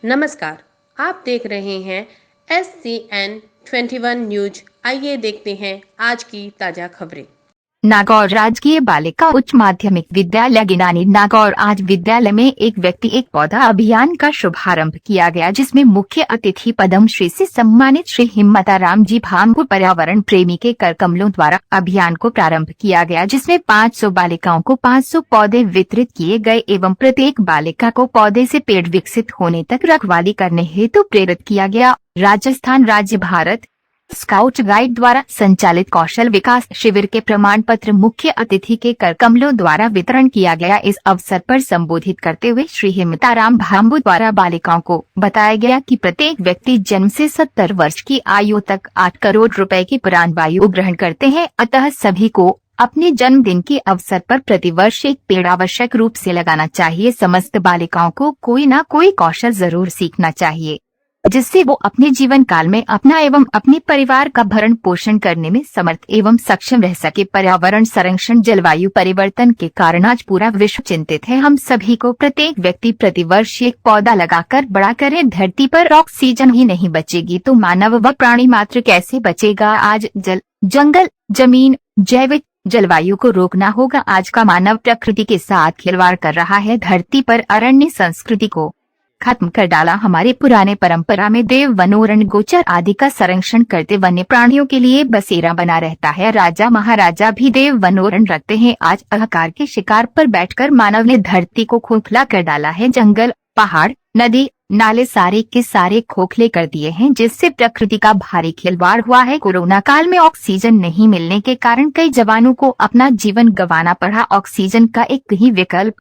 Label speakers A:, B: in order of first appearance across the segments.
A: नमस्कार। आप देख रहे हैं SCN 21 न्यूज। आइए देखते हैं आज की ताजा खबरें।
B: नागौर राजकीय बालिका उच्च माध्यमिक विद्यालय गिनानी नागौर आज विद्यालय में एक व्यक्ति एक पौधा अभियान का शुभारंभ किया गया, जिसमें मुख्य अतिथि पद्मश्री से सम्मानित श्री हिम्मताराम जी भांबू पर्यावरण प्रेमी के कर कमलों द्वारा अभियान को प्रारंभ किया गया, जिसमें 500 बालिकाओं को 500 पौधे वितरित किए गए एवं प्रत्येक बालिका को पौधे से पेड़ विकसित होने तक रखवाली करने हेतु प्रेरित किया गया। राजस्थान राज्य भारत स्काउट गाइड द्वारा संचालित कौशल विकास शिविर के प्रमाण पत्र मुख्य अतिथि के कर कमलों द्वारा वितरण किया गया। इस अवसर पर संबोधित करते हुए श्री हिम्मताराम भांबू द्वारा बालिकाओं को बताया गया कि प्रत्येक व्यक्ति जन्म से 70 वर्ष की आयु तक 8 करोड़ रुपए की प्राणवायु ग्रहण करते हैं, अतः सभी को अपने जन्मदिन के अवसर पर प्रतिवर्ष एक पेड़ आवश्यक रूप से लगाना चाहिए। समस्त बालिकाओं को कोई न कोई कौशल जरूर सीखना चाहिए, जिससे वो अपने जीवन काल में अपना एवं अपने परिवार का भरण पोषण करने में समर्थ एवं सक्षम रह सके। पर्यावरण संरक्षण जलवायु परिवर्तन के कारण आज पूरा विश्व चिंतित है। हम सभी को प्रत्येक व्यक्ति प्रतिवर्ष एक पौधा लगाकर बड़ा करे। धरती पर ऑक्सीजन ही नहीं बचेगी तो मानव व प्राणी मात्र कैसे बचेगा। आज जल, जंगल, जमीन, जैविक जलवायु को रोकना होगा। आज का मानव प्रकृति के साथ खिलवाड़ कर रहा है। धरती पर अरण्य संस्कृति को खत्म कर डाला। हमारे पुराने परंपरा में देव वनोरण गोचर आदि का संरक्षण करते वन्य प्राणियों के लिए बसेरा बना रहता है। राजा महाराजा भी देव वनोरण रखते हैं। आज अहंकार के शिकार पर बैठकर मानव ने धरती को खोखला कर डाला है। जंगल, पहाड़, नदी, नाले सारे के सारे खोखले कर दिए हैं, जिससे प्रकृति का भारी खिलवाड़ हुआ है। कोरोना काल में ऑक्सीजन नहीं मिलने के कारण कई जवानों को अपना जीवन गंवाना पड़ा। ऑक्सीजन का एक ही विकल्प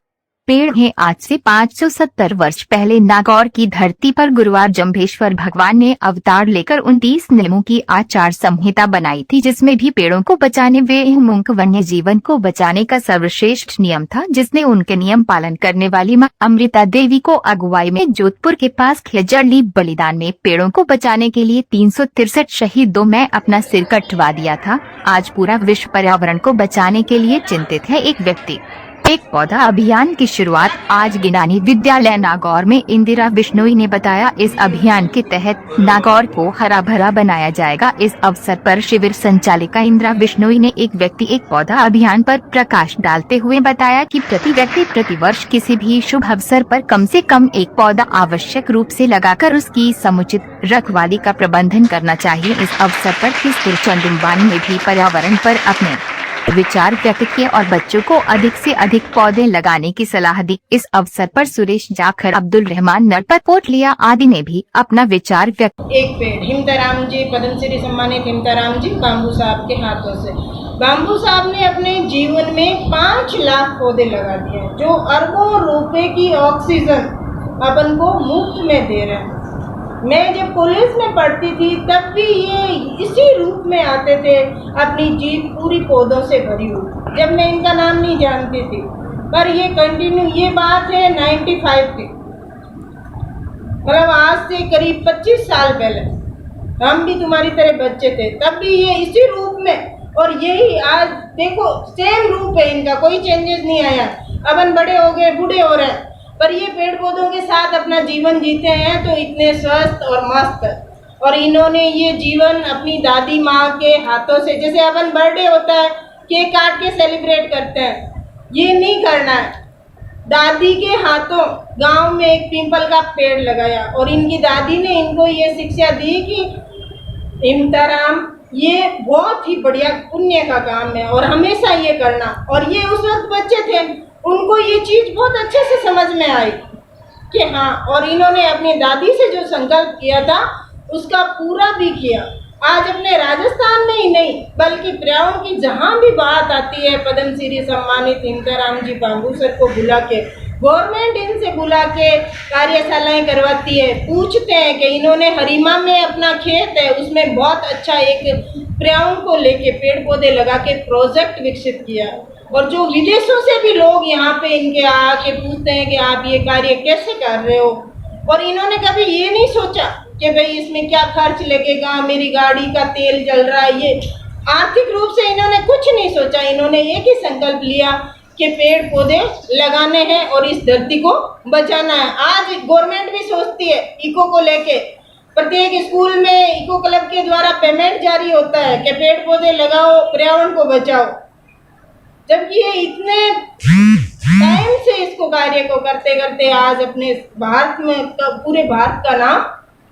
B: पेड़ है। आज से 570 वर्ष पहले नागौर की धरती पर गुरुवार जम्भेश्वर भगवान ने अवतार लेकर 29 नियमों की आचार संहिता बनाई थी, जिसमें भी पेड़ों को बचाने वे मूक वन्य जीवन को बचाने का सर्वश्रेष्ठ नियम था, जिसने उनके नियम पालन करने वाली मां अमृता देवी को अगुवाई में जोधपुर के पास खेजड़ली बलिदान में पेड़ों को बचाने के लिए 363 शहीदों में अपना सिर कटवा दिया था। आज पूरा विश्व पर्यावरण को बचाने के लिए चिंतित है। एक व्यक्ति एक पौधा अभियान की शुरुआत आज गिनानी विद्यालय नागौर में इंदिरा विश्नोई ने बताया। इस अभियान के तहत नागौर को हरा भरा बनाया जाएगा। इस अवसर पर शिविर संचालिका इंदिरा विश्नोई ने एक व्यक्ति एक पौधा अभियान पर प्रकाश डालते हुए बताया कि प्रति व्यक्ति प्रतिवर्ष किसी भी शुभ अवसर पर कम से कम एक पौधा आवश्यक रूप से लगाकर उसकी समुचित रखवाली का प्रबंधन करना चाहिए। इस अवसर पर किशोर चंदुम्बानी ने भी पर्यावरण पर अपने विचार व्यक्त किए और बच्चों को अधिक से अधिक पौधे लगाने की सलाह दी। इस अवसर पर सुरेश जाखड़, अब्दुल रहमान नरपत पोटलिया आदि ने भी अपना विचार व्यक्त।
C: एक पेड़ हिम्मताराम जी, पद्मश्री सम्मानित हिम्मताराम जी भांबू साहब के हाथों से भांबू साहब ने अपने जीवन में 5 लाख पौधे लगा दिए, जो अरबों रुपए की ऑक्सीजन अपन को मुफ्त में दे रहे हैं। मैं जब कॉलेज में पढ़ती थी तब भी ये इसी रूप में आते थे, अपनी जीप पूरी पौधों से भरी हुई, जब मैं इनका नाम नहीं जानती थी। पर ये कंटिन्यू, ये बात है 95 की, मतलब आज से करीब 25 साल पहले हम भी तुम्हारी तरह बच्चे थे, तब भी ये इसी रूप में, और यही आज देखो सेम रूप है इनका, कोई चेंजेस नहीं आया। अपन बड़े हो गए, बूढ़े हो रहे हैं, पर ये पेड़ पौधों के साथ अपना जीवन जीते हैं तो इतने स्वस्थ और मस्त। और इन्होंने ये जीवन अपनी दादी माँ के हाथों से, जैसे अपन बर्थडे होता है केक काट के सेलिब्रेट करते हैं, ये नहीं करना है। दादी के हाथों गांव में एक पीपल का पेड़ लगाया और इनकी दादी ने इनको ये शिक्षा दी कि हिम्मताराम, ये बहुत ही बढ़िया पुण्य का काम है और हमेशा ये करना। और ये उस वक्त बच्चे थे, उनको ये चीज़ बहुत अच्छे से समझ में आई कि हाँ, और इन्होंने अपनी दादी से जो संकल्प किया था उसका पूरा भी किया। आज अपने राजस्थान में ही नहीं बल्कि पर्यावरण की जहाँ भी बात आती है, पद्मश्री सम्मानित हिम्मताराम जी भांबू सर को बुला के, गवर्नमेंट इनसे बुला के कार्यशालाएं करवाती है। पूछते हैं कि इन्होंने हरिमा में अपना खेत है, उसमें बहुत अच्छा एक पर्यावरण को लेके पेड़ पौधे लगा के प्रोजेक्ट विकसित किया, और जो विदेशों से भी लोग यहाँ पे इनके आके पूछते हैं कि आप ये कार्य कैसे कर रहे हो। और इन्होंने कभी ये नहीं सोचा कि भाई इसमें क्या खर्च लगेगा, मेरी गाड़ी का तेल जल रहा है, ये आर्थिक रूप से इन्होंने कुछ नहीं सोचा। इन्होंने एक ही संकल्प लिया के पेड़ पौधे लगाने हैं और इस धरती को बचाना है। आज गवर्नमेंट भी सोचती है इको को लेके, प्रत्येक स्कूल में इको क्लब के द्वारा पेमेंट जारी होता है कि पेड़ पौधे लगाओ, पर्यावरण को बचाओ, जबकि ये इतने टाइम से इसको कार्य को करते करते आज अपने भारत में पूरे भारत का नाम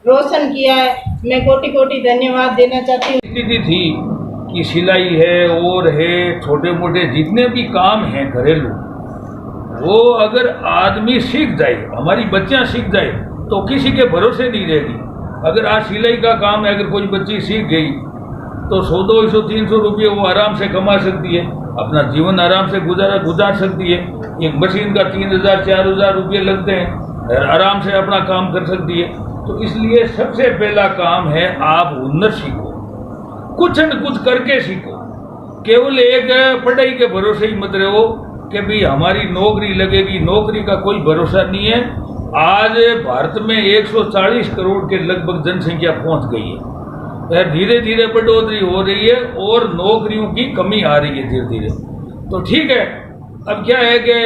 C: रोशन किया है। मैं कोटि कोटि धन्यवाद देना चाहती हूँ।
D: स्थिति थी कि सिलाई है और है, छोटे मोटे जितने भी काम हैं घरेलू, वो अगर आदमी सीख जाए, हमारी बच्चियां सीख जाए तो किसी के भरोसे नहीं रहेगी। अगर आज सिलाई का काम है, अगर कोई बच्ची सीख गई तो 100, 200, 300 रुपये वो आराम से कमा सकती है, अपना जीवन आराम से गुजार सकती है। एक मशीन का 3000, 4000 रुपये लगते हैं, आराम से अपना काम कर सकती है। तो इसलिए सबसे पहला काम है आप हुनर सीखो, कुछ न कुछ करके सीखो। केवल एक पढ़ाई के भरोसे ही मत रहो कि भाई हमारी नौकरी लगेगी, नौकरी का कोई भरोसा नहीं है। आज भारत में 140 करोड़ के लगभग जनसंख्या पहुंच गई है, धीरे धीरे बढ़ोतरी हो रही है और नौकरियों की कमी आ रही है धीरे धीरे। तो ठीक है, अब क्या है कि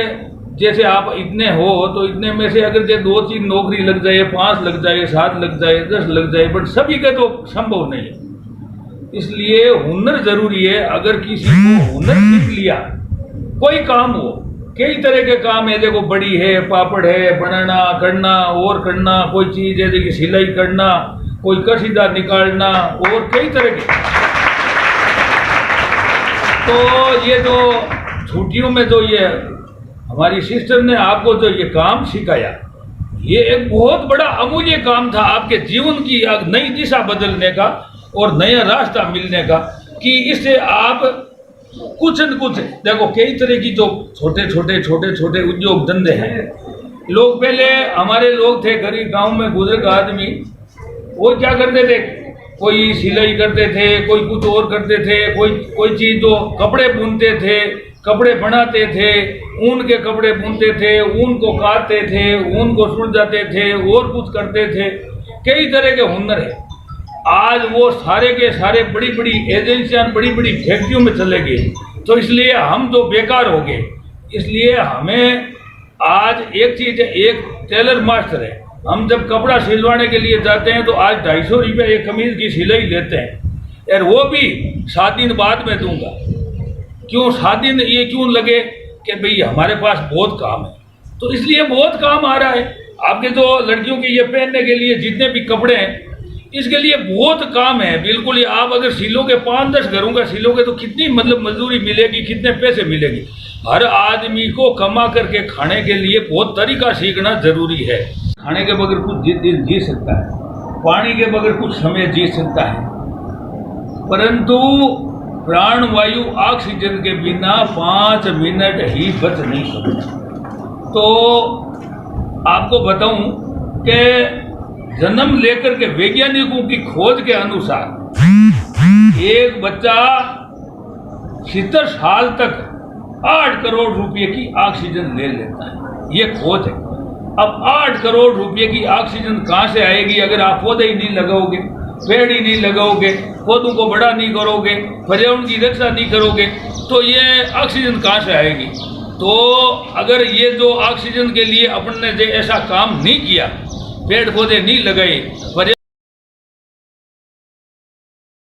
D: जैसे आप इतने हो तो इतने में से अगर 2-3 नौकरी लग जाए, 5 लग जाए, 7 लग जाए, 10 लग जाए, बट सभी का तो संभव नहीं है। इसलिए हुनर जरूरी है। अगर किसी को हुनर सीख लिया, कोई काम हो, कई तरह के काम है, देखो बड़ी है, पापड़ है, बनाना करना और करना, कोई चीज है देखिए सिलाई करना, कोई कसीदा निकालना और कई तरह के। तो ये जो छुट्टियों में जो ये हमारी सिस्टर ने आपको जो ये काम सिखाया, ये एक बहुत बड़ा अमूल्य काम था आपके जीवन की नई दिशा बदलने का और नया रास्ता मिलने का, कि इससे आप कुछ न कुछ, देखो कई तरह की जो छोटे छोटे उद्योग धंधे हैं। लोग पहले हमारे लोग थे गरीब गांव में बुजुर्ग आदमी, वो क्या करते थे, कोई सिलाई करते थे, कोई कुछ और करते थे, कोई चीज जो कपड़े बुनते थे, कपड़े बनाते थे, ऊन के कपड़े बुनते थे, ऊन को काटते थे, ऊन को सुलझाते थे और कुछ करते थे। कई तरह के हुनर है। आज वो सारे के सारे बड़ी बड़ी एजेंसियां, बड़ी बड़ी फैक्ट्रियों में चले गए, तो इसलिए हम तो बेकार हो गए। इसलिए हमें आज एक चीज है, एक टेलर मास्टर है, हम जब कपड़ा सिलवाने के लिए जाते हैं तो आज 250 रुपये एक कमीज की सिलाई लेते हैं, और वो भी 7 दिन बाद में दूंगा। क्यों 7 दिन ये क्यों लगे कि भाई हमारे पास बहुत काम है। तो इसलिए बहुत काम आ रहा है। आपके जो लड़कियों के ये पहनने के लिए जितने भी कपड़े हैं, इसके लिए बहुत काम है। बिल्कुल ही आप अगर सिलोगे, 5-10 घरों का सिलोगे तो कितनी मतलब मजदूरी मिलेगी, कितने पैसे मिलेगी। हर आदमी को कमा करके खाने के लिए बहुत तरीका सीखना जरूरी है। खाने के बगैर कुछ दिन जी सकता है, पानी के बगैर कुछ समय जी सकता है, परंतु प्राण वायु ऑक्सीजन के बिना 5 मिनट ही बच नहीं सकता। तो आपको बताऊं कि जन्म लेकर के वैज्ञानिकों की खोज के अनुसार एक बच्चा 70 साल तक 8 करोड़ रुपए की ऑक्सीजन ले लेता है। ये खोज है। अब 8 करोड़ रुपए की ऑक्सीजन कहाँ से आएगी अगर आप पौधे ही नहीं लगाओगे, पेड़ ही नहीं लगाओगे, पौधों को बड़ा नहीं करोगे, पर्यावरण की रक्षा नहीं करोगे, तो ये ऑक्सीजन कहाँ से आएगी। तो अगर ये जो ऑक्सीजन के लिए अपन ने ऐसा काम नहीं किया, पेड़ पौधे नहीं लगाए,